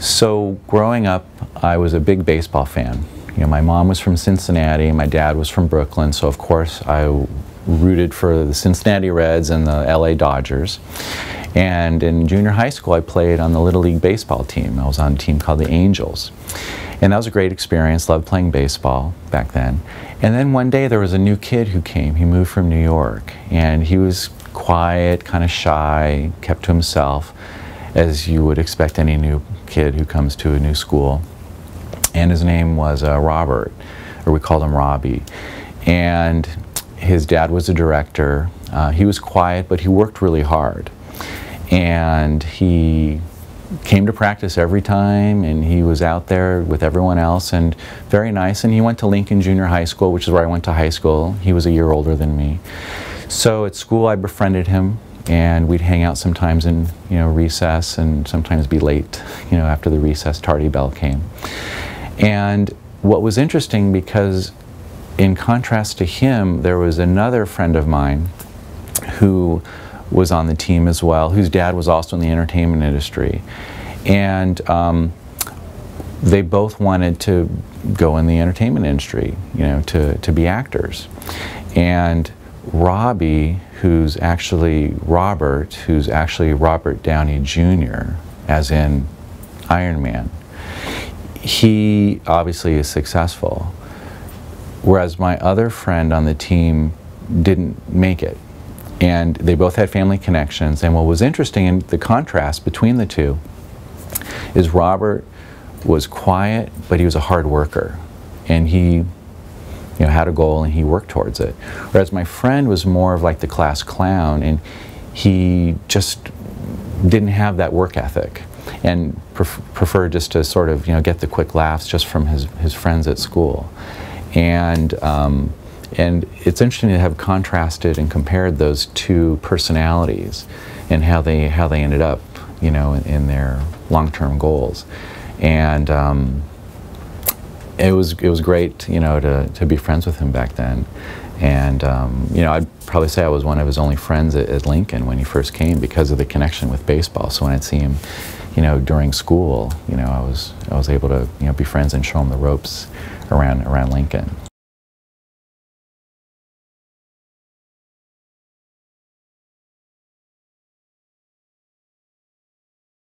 So growing up, I was a big baseball fan. You know, my mom was from Cincinnati, my dad was from Brooklyn, so of course I rooted for the Cincinnati Reds and the LA Dodgers. And in junior high school, I played on the Little League baseball team. I was on a team called the Angels. And that was a great experience, loved playing baseball back then. And then one day there was a new kid who came. He moved from New York, and he was quiet, kind of shy, kept to himself, as you would expect any new kid who comes to a new school. And his name was Robert, or we called him Robbie. And his dad was a director. He was quiet, but he worked really hard. And he came to practice every time, and he was out there with everyone else, and very nice. And he went to Lincoln Junior High School, which is where I went to high school. He was a year older than me. So at school I befriended him, and we'd hang out sometimes in recess, and sometimes be late after the recess tardy bell came. And what was interesting, because in contrast to him, there was another friend of mine who was on the team as well, whose dad was also in the entertainment industry. And they both wanted to go in the entertainment industry, to be actors. And Robbie, who's actually Robert Downey Jr., as in Iron Man, he obviously is successful, whereas my other friend on the team didn't make it. And they both had family connections, and what was interesting in the contrast between the two is Robert was quiet, but he was a hard worker, and he had a goal and he worked towards it. Whereas my friend was more of like the class clown, and he just didn't have that work ethic, and preferred just to sort of get the quick laughs just from his friends at school. And it's interesting to have contrasted and compared those two personalities and how they ended up, in their long-term goals. And it was great, to be friends with him back then. And I'd probably say I was one of his only friends at Lincoln when he first came, because of the connection with baseball. So when I'd see him, during school, I was able to be friends and show him the ropes around Lincoln.